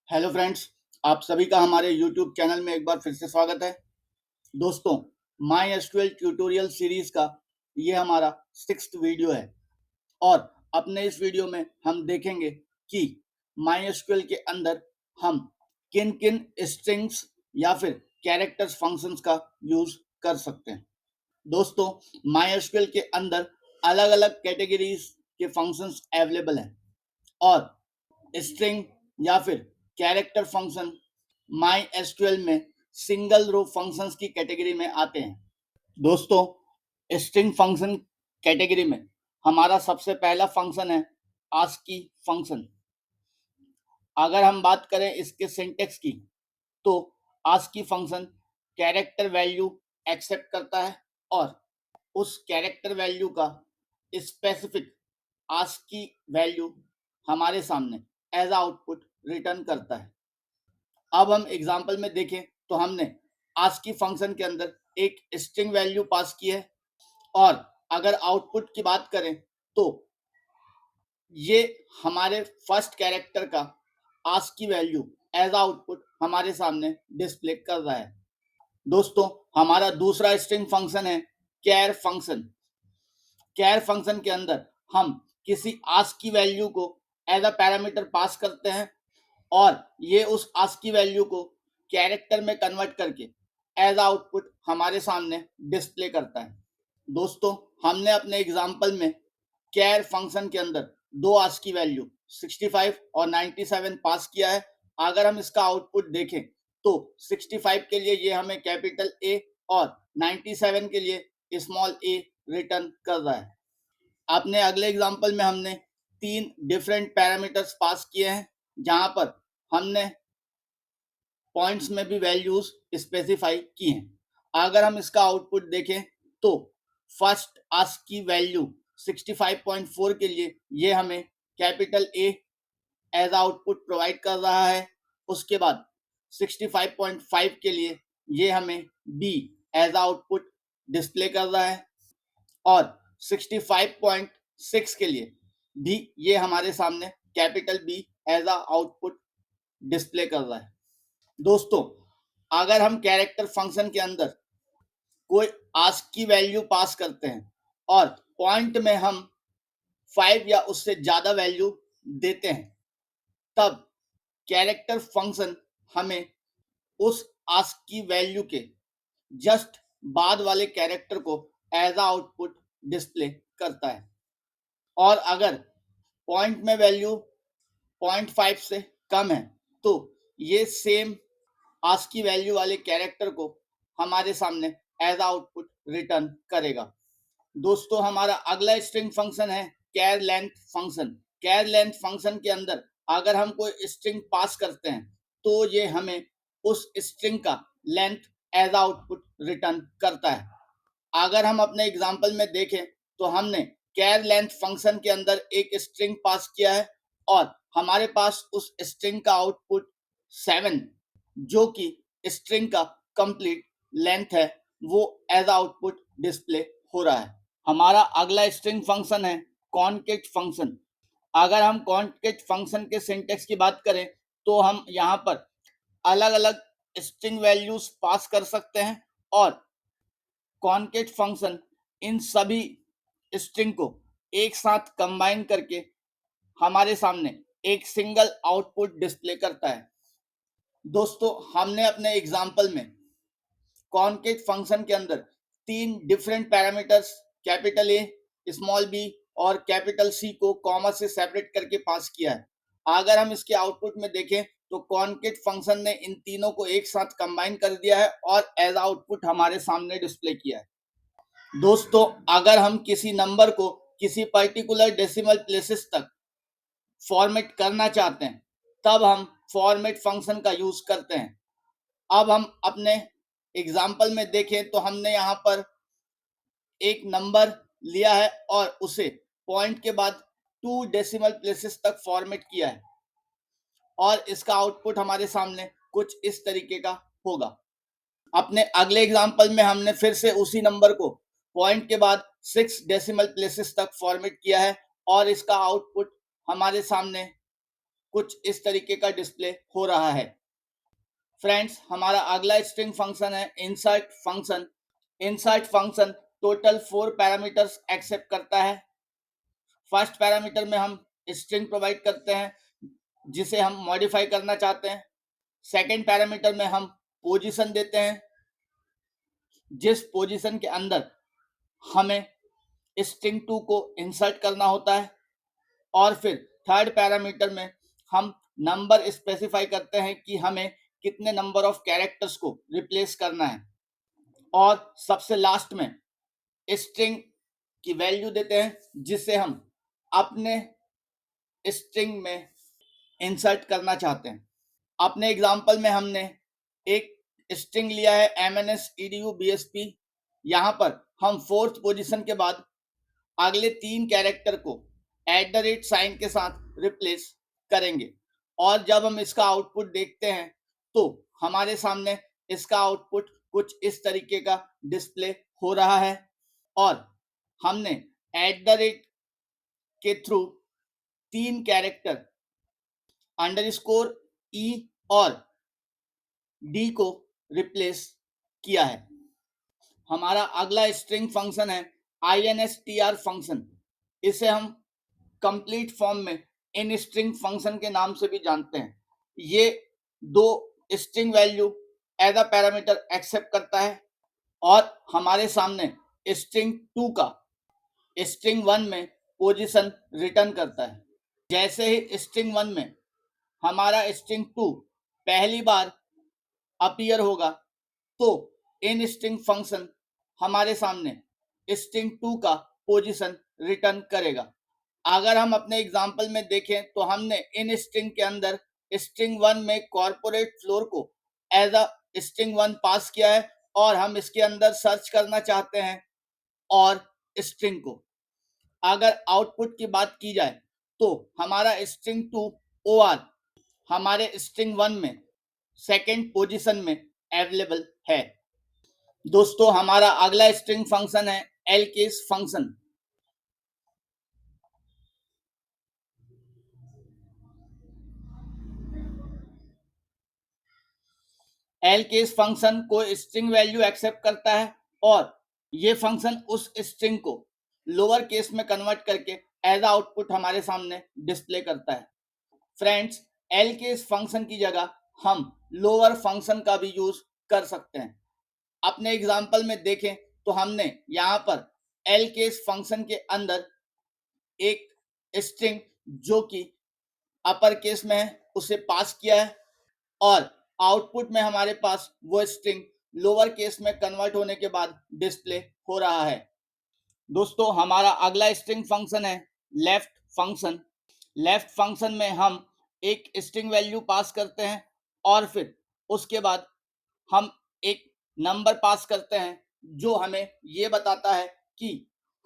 Hello friends, आप सभी का हमारे यूट्यूब चैनल में एक बार फिर से स्वागत है। दोस्तों, माई एसक्यूएल ट्यूटोरियल सीरीज का ये हमारा 6th वीडियो है और अपने इस वीडियो में हम देखेंगे कि माई एसक्यूएल के अंदर हम किन किन स्ट्रिंग्स या फिर कैरेक्टर्स फंक्शंस का यूज कर सकते हैं। दोस्तों, माई एसक्यूएल के अंदर अलग अलग कैटेगरीज के फंक्शंस अवेलेबल हैं और स्ट्रिंग या फिर कैरेक्टर फंक्शन माई एसक्यूएल में सिंगल रो फंक्शंस की कैटेगरी में आते हैं। दोस्तों, स्ट्रिंग फंक्शन कैटेगरी में हमारा सबसे पहला फंक्शन है आस्की फंक्शन। अगर हम बात करें इसके सिंटेक्स की तो ASCII function character value accept करता है और उस कैरेक्टर वैल्यू का स्पेसिफिक आस्की वैल्यू हमारे सामने एज आउटपुट रिटर्न करता है। अब हम एग्जांपल में देखें तो हमने आस्की फंक्शन के अंदर एक स्ट्रिंग वैल्यू पास की है और अगर आउटपुट की बात करें तो ये हमारे फर्स्ट कैरेक्टर का आस्की वैल्यू एज आउटपुट हमारे सामने डिस्प्ले कर रहा है। दोस्तों, हमारा दूसरा स्ट्रिंग फंक्शन है कैर फंक्शन। कैर फंक्शन के अंदर हम किसी आस्की वैल्यू को एज अ पैरामीटर पास करते हैं और ये उस आस्की वैल्यू को कैरेक्टर में कन्वर्ट करके एज आउटपुट हमारे सामने डिस्प्ले करता है। दोस्तों, हमने अपने एग्जाम्पल में कैर फंक्शन के अंदर दो आस्की वैल्यू 65 और 97 पास किया है। अगर हम इसका आउटपुट देखें तो 65 के लिए ये हमें कैपिटल ए और 97 के लिए स्मॉल ए रिटर्न कर रहा है। अपने अगले एग्जाम्पल में हमने 3 डिफरेंट पैरामीटर्स पास किए हैं जहां पर हमने पॉइंट्स में भी वैल्यूज स्पेसिफाई की हैं। अगर हम इसका आउटपुट देखें तो फर्स्ट आस्की वैल्यू 65.4 के लिए ये हमें capital A as output provide कर रहा है। उसके बाद 65.5 के लिए ये हमें बी एज आउटपुट डिस्प्ले कर रहा है और 65.6 के लिए भी ये हमारे सामने capital B as output display कर रहा है। दोस्तों, अगर हम कैरेक्टर फंक्शन के अंदर कोई आस्क की वैल्यू पास करते हैं और पॉइंट में हम 5 या उससे ज्यादा वैल्यू देते हैं, तब कैरेक्टर फंक्शन हमें उस आस्क की वैल्यू के जस्ट बाद वाले कैरेक्टर को एज आउटपुट डिस्प्ले करता है और अगर पॉइंट में वैल्यू 0.5 से कम है तो ये सेम आस्की वैल्यू वाले कैरेक्टर को हमारे सामने एज आउटपुट रिटर्न करेगा। दोस्तों, हमारा अगला स्ट्रिंग फंक्शन है कैर लेंथ फंक्शन। कैर लेंथ फंक्शन के अंदर अगर हम कोई स्ट्रिंग पास करते हैं तो ये हमें उस स्ट्रिंग का लेंथ एज आउटपुट रिटर्न करता है। अगर हम अपने एग्जांपल में देखें तो हमने कैर लेंथ फंक्शन के अंदर एक स्ट्रिंग पास किया है और हमारे पास उस स्ट्रिंग का आउटपुट 7 जो कि स्ट्रिंग का कंप्लीट लेंथ है वो एज आउटपुट डिस्प्ले हो रहा है। हमारा अगला स्ट्रिंग फंक्शन है कॉनकेट फंक्शन। अगर हम कॉनकेट फंक्शन के सिंटेक्स की बात करें तो हम यहाँ पर अलग अलग स्ट्रिंग वैल्यूज पास कर सकते हैं और कॉनकेट फंक्शन इन सभी स्ट्रिंग को एक साथ कंबाइन करके हमारे सामने एक सिंगल आउटपुट डिस्प्ले करता है। दोस्तों, हमने अपने एग्जाम्पल में कॉनकेट फंक्शन के अंदर 3 different parameters capital A, small B और कैपिटल सी को कॉमा से सेपरेट करके पास किया है। अगर हम इसके आउटपुट में देखें तो कॉनकेट फंक्शन ने इन तीनों को एक साथ कंबाइन कर दिया है और एज आउटपुट हमारे सामने डिस्प्ले किया है। दोस्तों, अगर हम किसी नंबर को किसी पर्टिकुलर डेसिमल प्लेसेस तक फॉर्मेट करना चाहते हैं तब हम फॉर्मेट फंक्शन का यूज करते हैं। अब हम अपने एग्जाम्पल में देखें तो हमने यहाँ पर एक नंबर लिया है और उसे पॉइंट के बाद 2 डेसिमल प्लेसेस तक फॉर्मेट किया है और इसका आउटपुट हमारे सामने कुछ इस तरीके का होगा। अपने अगले एग्जाम्पल में हमने फिर से उसी नंबर को पॉइंट के बाद 6 डेसिमल प्लेसेस तक फॉर्मेट किया है और इसका आउटपुट हमारे सामने कुछ इस तरीके का डिस्प्ले हो रहा है। फ्रेंड्स, हमारा अगला स्ट्रिंग फंक्शन है insert function. Insert function total 4 parameters accept करता है। फर्स्ट पैरामीटर में हम स्ट्रिंग प्रोवाइड करते हैं जिसे हम मॉडिफाई करना चाहते हैं। सेकेंड पैरामीटर में हम पोजीशन देते हैं, जिस पोजीशन के अंदर हमें स्ट्रिंग 2 को इंसर्ट करना होता है। और फिर थर्ड पैरामीटर में हम नंबर स्पेसिफाई करते हैं कि हमें कितने नंबर ऑफ कैरेक्टर्स को रिप्लेस करना है। और सबसे लास्ट में स्ट्रिंग की वैल्यू देते हैं जिसे हम अपने स्ट्रिंग में इंसर्ट करना चाहते हैं। अपने एग्जांपल में हमने एक स्ट्रिंग लिया है MNSEDUBSP। यहाँ पर हम फोर्थ पोजीशन के बाद अगले 3 कैरेक्टर को @ साइन के साथ रिप्लेस करेंगे। और जब हम इसका आउटपुट देखते हैं तो हमारे सामने इसका आउटपुट कुछ इस तरीके का डिस्प्ले हो रहा है। और हमने @ के थ्रू 3 कैरेक्टर _E और D को रिप्लेस किया है। हमारा अगला स्ट्रिंग फंक्शन है INSTR फंक्शन। इसे हम कंप्लीट फॉर्म में इन स्ट्रिंग फंक्शन के नाम से भी जानते हैं। ये 2 string value as a parameter accept करता है और हमारे सामने स्ट्रिंग 2 का स्ट्रिंग 1 में पोजीशन रिटर्न करता है। जैसे ही स्ट्रिंग 1 में हमारा स्ट्रिंग 2 पहली बार अपीयर होगा तो इन स्ट्रिंग फंक्शन हमारे सामने स्ट्रिंग 2 का पोजीशन रिटर्न करेगा। अगर हम अपने एग्जांपल में देखें तो हमने इन स्ट्रिंग के अंदर स्ट्रिंग 1 में कॉर्पोरेट फ्लोर को एज अ स्ट्रिंग 1 पास किया है और हम इसके अंदर सर्च करना चाहते हैं और स्ट्रिंग को। अगर आउटपुट की बात की जाए तो हमारा स्ट्रिंग 2 OR हमारे स्ट्रिंग 1 में सेकेंड पोजीशन में अवेलेबल है। दोस्तों, हमारा अगला स्ट्रिंग फंक्शन है LCase फंक्शन। LCase फंक्शन को स्ट्रिंग वैल्यू एक्सेप्ट करता है और ये फंक्शन उस स्ट्रिंग को लोअर केस में कन्वर्ट करके एज आउटपुट हमारे सामने डिस्प्ले करता है। फ्रेंड्स, LCase फंक्शन की जगह हम लोअर फंक्शन का भी यूज कर सकते हैं। अपने एग्जांपल में देखें तो हमने यहाँ पर LCase फंक्शन के अंदर एक स्ट्रिंग जो कि अपर केस में है उसे पास किया है और आउटपुट में हमारे पास वो स्ट्रिंग लोअर केस में कन्वर्ट होने के बाद डिस्प्ले हो रहा है। दोस्तों, हमारा अगला स्ट्रिंग फंक्शन है लेफ्ट फंक्शन। लेफ्ट फंक्शन में हम एक स्ट्रिंग वैल्यू पास करते हैं और फिर उसके बाद हम एक नंबर पास करते हैं जो हमें ये बताता है कि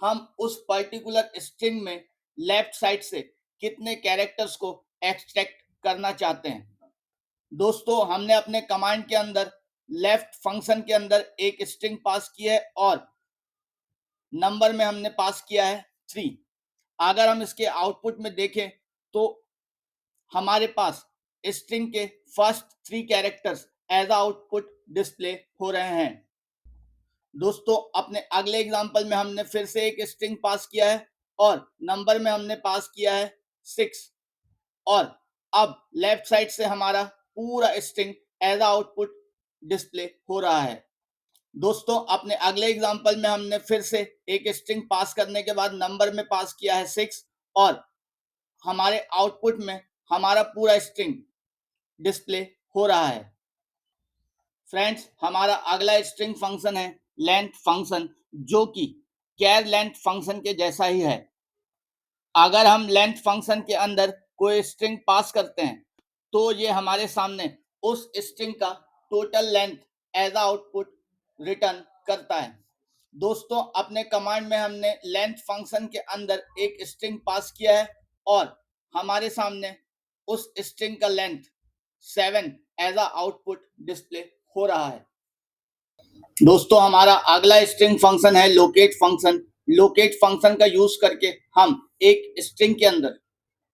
हम उस पर्टिकुलर स्ट्रिंग में लेफ्ट साइड से कितने कैरेक्टर्स को एक्सट्रैक्ट करना चाहते हैं। दोस्तों, हमने अपने कमांड के अंदर लेफ्ट फंक्शन के अंदर एक स्ट्रिंग पास की है और नंबर में हमने पास किया है 3। अगर हम इसके आउटपुट में देखें तो हमारे पास स्ट्रिंग के first 3 characters as output display हो रहे हैं। दोस्तों, अपने अगले एग्जांपल में हमने फिर से एक स्ट्रिंग पास किया है और नंबर में हमने पास किया है 6 और अब लेफ्ट साइड से हमारा पूरा स्ट्रिंग एज आउटपुट डिस्प्ले हो रहा है। दोस्तों, अपने अगले एग्जांपल में हमने फिर से एक स्ट्रिंग पास करने के बाद नंबर में पास किया है 6 और हमारे आउटपुट में हमारा पूरा स्ट्रिंग डिस्प्ले हो रहा है। फ्रेंड्स, हमारा अगला स्ट्रिंग फंक्शन है लेंथ फंक्शन जो कि char लेंथ फंक्शन के जैसा ही है। अगर हम लेंथ फंक्शन के अंदर कोई स्ट्रिंग पास करते हैं तो ये हमारे सामने उस स्ट्रिंग का total length as output return करता है। दोस्तों, अपने कमांड में हमने लेंथ फंक्शन के अंदर एक स्ट्रिंग पास किया है और हमारे सामने उस स्ट्रिंग का length 7 as a output display हो रहा है। दोस्तों, हमारा अगला स्ट्रिंग फंक्शन है लोकेट फंक्शन। लोकेट फंक्शन का यूज करके हम एक स्ट्रिंग के अंदर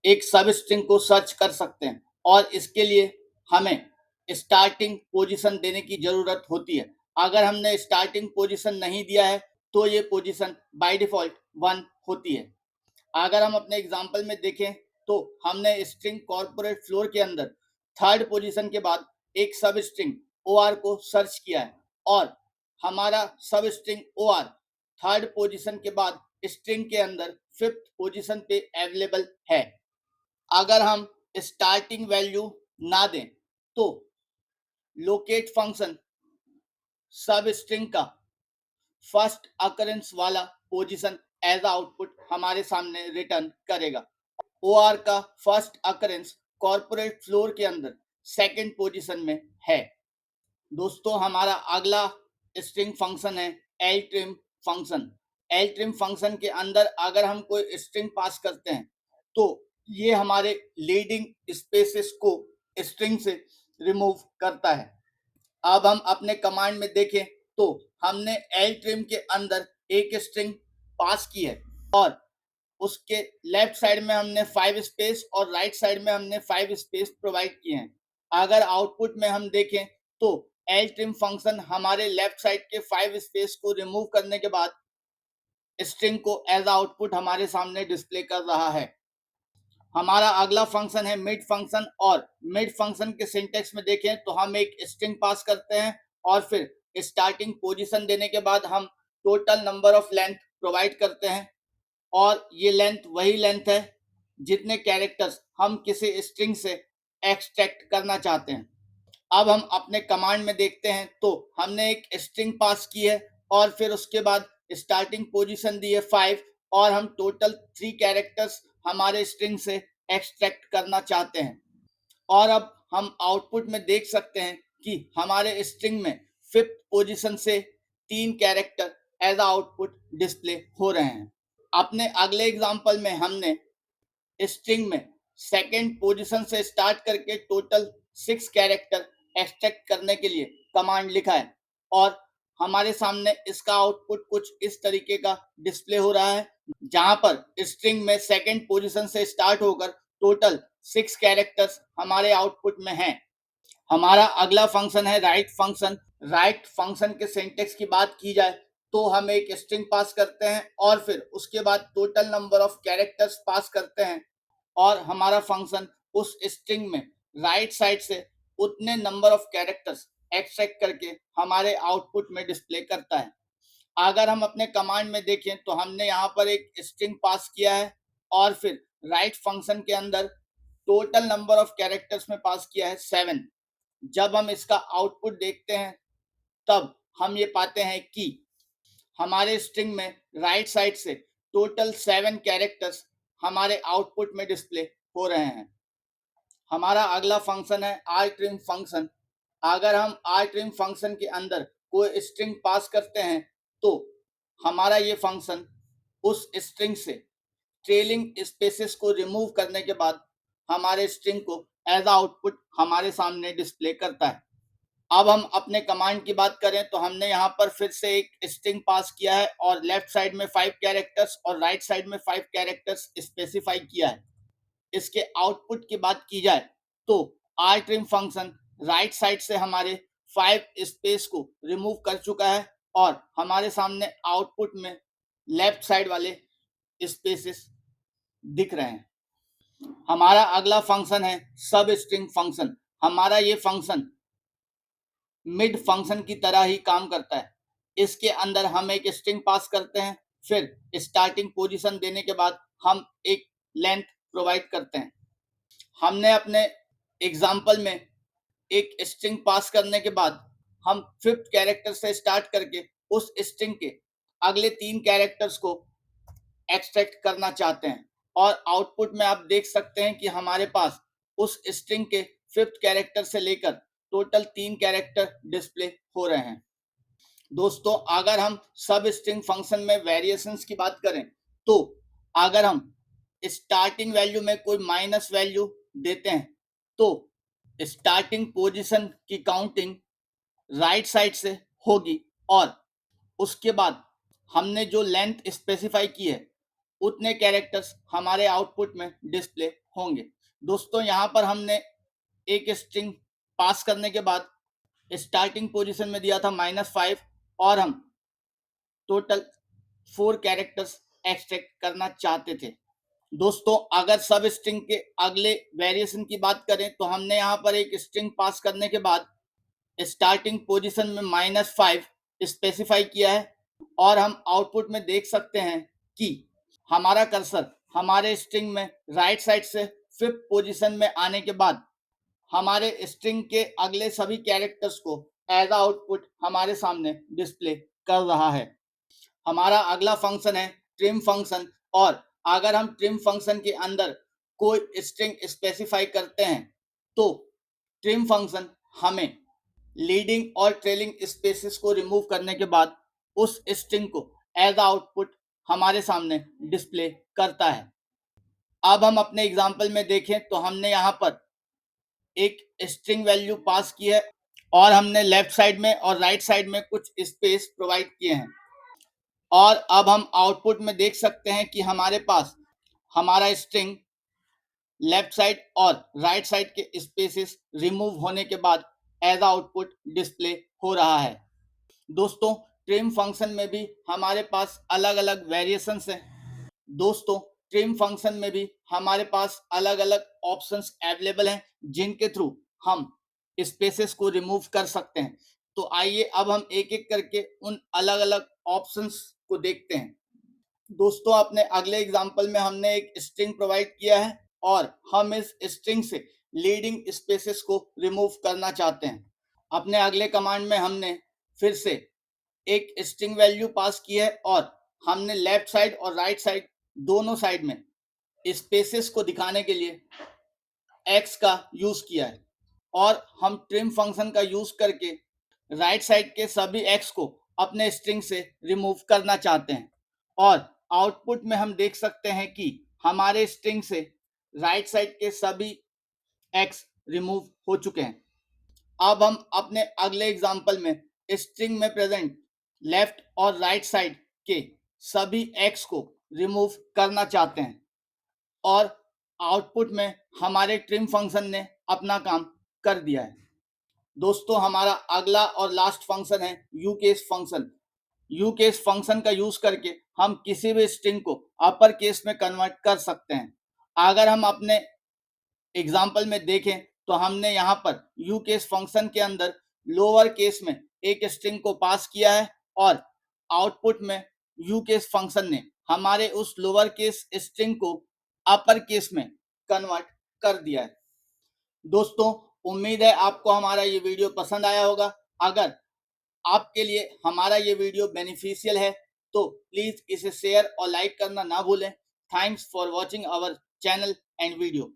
एक सब स्ट्रिंग को सर्च कर सकते हैं और इसके लिए हमें स्टार्टिंग पोजीशन देने की जरूरत होती है। अगर हमने स्टार्टिंग पोजीशन नहीं दिया है तो ये पोजीशन बाय डिफॉल्ट 1 होती है। अगर हम अपने एग्जांपल में देखें तो हमने स्ट्रिंग कॉर्पोरेट फ्लोर के अंदर थर्ड पोजीशन के बाद एक सब स्ट्रिंग OR को सर्च किया है और हमारा सब स्ट्रिंग OR थर्ड पोजीशन के बाद स्ट्रिंग के अंदर फिफ्थ पोजीशन पे अवेलेबल है। अगर हम स्टार्टिंग वैल्यू ना दें तो लोकेट फंक्शन सब स्ट्रिंग का फर्स्ट अकरेंस वाला पोजीशन एज आउटपुट हमारे सामने रिटर्न करेगा। OR का फर्स्ट अकरेंस कॉर्पोरेट फ्लोर के अंदर सेकंड पोजीशन में है। दोस्तों हमारा अगला स्ट्रिंग फंक्शन है ltrim फंक्शन। ltrim फंक्शन के अंदर अगर हम कोई स्ट्रिंग पास करते हैं तो ये हमारे लीडिंग स्पेसेस को स्ट्रिंग से रिमूव करता है। अब हम अपने कमांड में देखें तो हमने ltrim के अंदर एक स्ट्रिंग पास की है और उसके लेफ्ट साइड में हमने 5 स्पेस और राइट साइड में हमने 5 स्पेस प्रोवाइड किए हैं। अगर आउटपुट में हम देखें तो ltrim फंक्शन हमारे लेफ्ट साइड के 5 स्पेस को रिमूव करने के बाद स्ट्रिंग को एज आउटपुट हमारे सामने डिस्प्ले कर रहा है। हमारा अगला फंक्शन है मिड फंक्शन और मिड फंक्शन के सिंटेक्स में देखें तो हम एक स्ट्रिंग पास करते हैं और फिर स्टार्टिंग पोजीशन देने के बाद हम total number of length provide करते हैं और ये लेंथ वही लेंथ है जितने कैरेक्टर्स हम किसी स्ट्रिंग से एक्सट्रैक्ट करना चाहते हैं। अब हम अपने कमांड में देखते हैं तो हमने एक स्ट्रिंग पास की है और फिर उसके बाद स्टार्टिंग पोजीशन दी है 5 और हम टोटल 3 कैरेक्टर्स हमारे स्ट्रिंग से एक्सट्रैक्ट करना चाहते हैं। और अब हम आउटपुट में देख सकते हैं कि हमारे स्ट्रिंग में फिफ्थ पोजीशन से 3 कैरेक्टर एज आउटपुट डिस्प्ले हो रहे हैं। अपने अगले एग्जांपल में हमने स्ट्रिंग में सेकंड पोजीशन से स्टार्ट करके टोटल 6 कैरेक्टर एक्सट्रैक्ट करने के लिए कमांड लिखा है और हमारे सामने इसका आउटपुट कुछ इस तरीके का डिस्प्ले हो रहा है, जहां पर स्ट्रिंग में सेकंड पोजीशन से स्टार्ट होकर टोटल 6 कैरेक्टर्स हमारे आउटपुट में हैं। हमारा अगला फंक्शन है राइट फंक्शन। राइट फंक्शन के सिंटेक्स की बात की जाए तो हम एक स्ट्रिंग पास करते हैं और फिर उसके बाद टोटल नंबर ऑफ कैरेक्टर्स पास करते हैं और हमारा फंक्शन उस स्ट्रिंग में राइट साइड से उतने नंबर ऑफ कैरेक्टर्स एक्सट्रैक्ट करके हमारे आउटपुट में डिस्प्ले करता है। अगर हम अपने कमांड में देखें तो हमने यहाँ पर एक स्ट्रिंग पास किया है और फिर राइट फंक्शन के अंदर टोटल नंबर ऑफ कैरेक्टर्स में पास किया है 7। जब हम इसका आउटपुट देखते हैं तब हम ये पाते हैं कि हमारे स्ट्रिंग में राइट साइड से टोटल 7 कैरेक्टर्स हमारे आउटपुट में डिस्प्ले हो रहे हैं। हमारा अगला फंक्शन है rtrim फंक्शन। अगर हम rtrim फंक्शन के अंदर कोई स्ट्रिंग पास करते हैं तो हमारा ये फंक्शन उस स्ट्रिंग से ट्रेलिंग स्पेसेस को रिमूव करने के बाद हमारे स्ट्रिंग को एज आउटपुट हमारे सामने डिस्प्ले करता है। अब हम अपने कमांड की बात करें तो हमने यहाँ पर फिर से एक स्ट्रिंग पास किया है और लेफ्ट साइड में 5 कैरेक्टर्स और राइट साइड में 5 कैरेक्टर्स स्पेसिफाई किया है। इसके आउटपुट की बात की जाए तो rtrim फंक्शन राइट साइड से हमारे 5 स्पेस को रिमूव कर चुका है और हमारे सामने आउटपुट में लेफ्ट साइड वाले स्पेसेस दिख रहे हैं। हमारा अगला फंक्शन है सब स्ट्रिंग फंक्शन। हमारा ये फंक्शन मिड फंक्शन की तरह ही काम करता है। इसके अंदर हम एक स्ट्रिंग पास करते हैं, फिर स्टार्टिंग पोजीशन देने के बाद हम एक लेंथ प्रोवाइड करते हैं। हमने अपने एग्जाम्पल में एक स्ट्रिंग पास करने के बाद हम फिफ्थ कैरेक्टर से स्टार्ट करके उस स्ट्रिंग के अगले 3 कैरेक्टर्स को एक्सट्रैक्ट करना चाहते हैं और आउटपुट में आप देख सकते हैं कि हमारे पास उस स्ट्रिंग के फिफ्थ कैरेक्टर से लेकर टोटल 3 कैरेक्टर डिस्प्ले हो रहे हैं। दोस्तों अगर हम सब स्ट्रिंग फंक्शन में वेरिएशंस की बात करें तो अगर हम स्टार्टिंग वैल्यू में कोई माइनस वैल्यू देते हैं तो स्टार्टिंग पोजीशन की काउंटिंग राइट साइड से होगी और उसके बाद हमने जो लेंथ स्पेसिफाई की है उतने कैरेक्टर्स हमारे आउटपुट में डिस्प्ले होंगे। दोस्तों यहाँ पर हमने एक स्ट्रिंग पास करने के बाद स्टार्टिंग पोजीशन में दिया था -5 और हम टोटल 4 कैरेक्टर्स एक्सट्रैक्ट करना चाहते थे। दोस्तों अगर सब स्ट्रिंग के अगले वेरिएशन की बात करें तो हमने यहाँ पर एक स्ट्रिंग पास करने के बाद स्टार्टिंग पोजीशन में -5 स्पेसिफाई किया है और हम आउटपुट में देख सकते हैं कि हमारा कर्सर हमारे स्ट्रिंग में राइट साइड से 5th पोजीशन में आने के बाद हमारे स्ट्रिंग के अगले सभी कैरेक्टर्स को एज आउटपुट हमारे सामने डिस्प्ले कर रहा है। हमारा अगला फंक्शन है ट्रिम फंक्शन और अगर हम ट्रिम फंक्शन के अंदर कोई स्ट्रिंग स्पेसिफाई करते हैं तो ट्रिम फंक्शन हमें लीडिंग और ट्रेलिंग स्पेसेस को रिमूव करने के बाद उस स्ट्रिंग को एज आउटपुट हमारे सामने डिस्प्ले करता है। अब हम अपने एग्जांपल में देखें तो हमने यहाँ पर एक स्ट्रिंग वैल्यू पास की है और हमने लेफ्ट साइड में और राइट साइड में कुछ स्पेस प्रोवाइड किए हैं और अब हम आउटपुट में देख सकते हैं कि हमारे पास हमारा स्ट्रिंग लेफ्ट साइड और राइट साइड के स्पेसेस रिमूव होने के बाद एज आउटपुट डिस्प्ले हो रहा है। दोस्तों ट्रिम फंक्शन में भी हमारे पास अलग अलग वेरिएशंस हैं। दोस्तों ट्रिम फंक्शन में भी हमारे पास अलग अलग ऑप्शंस अवेलेबल हैं जिनके थ्रू हम स्पेसेस को रिमूव कर सकते हैं। तो आइए अब हम एक एक करके उन अलग अलग ऑप्शंस को देखते हैं। दोस्तों अपने अगले एग्जांपल में हमने एक स्ट्रिंग प्रोवाइड किया है और हम इस स्ट्रिंग से लीडिंग स्पेसेस को रिमूव करना चाहते हैं। अपने अगले कमांड में हमने फिर से एक स्ट्रिंग वैल्यू पास की है और हमने लेफ्ट साइड और राइट साइड दोनों साइड में स्पेसेस को दिखाने के लिए x का यूज किया है और हम ट्रिम फंक्शन का यूज करके राइट साइड के सभी x को अपने स्ट्रिंग से रिमूव करना चाहते हैं और आउटपुट में हम देख सकते हैं कि हमारे स्ट्रिंग से राइट साइड के सभी x रिमूव हो चुके हैं। अब हम अपने अगले एग्जांपल में स्ट्रिंग में प्रेजेंट लेफ्ट और राइट साइड के सभी x को रिमूव करना चाहते हैं और आउटपुट में हमारे ट्रिम फंक्शन ने अपना काम कर दिया है। दोस्तों हमारा अगला और लास्ट फंक्शन है यूकेस फंक्शन। यूकेस फंक्शन का यूज करके हम किसी भी स्ट्रिंग को अपर केस में कन्वर्ट कर सकते हैं। अगर हम अपने एग्जाम्पल में देखें तो हमने यहाँ पर यूकेस फंक्शन के अंदर लोअर केस में एक स्ट्रिंग को पास किया है और आउटपुट में यूकेस फंक्शन ने हमारे उस लोअर केस स्ट्रिंग को अपर केस में कन्वर्ट कर दिया है। दोस्तों उम्मीद है आपको हमारा ये वीडियो पसंद आया होगा। अगर आपके लिए हमारा ये वीडियो बेनिफिशियल है तो प्लीज इसे शेयर और लाइक करना ना भूलें। Thanks for watching our channel and video.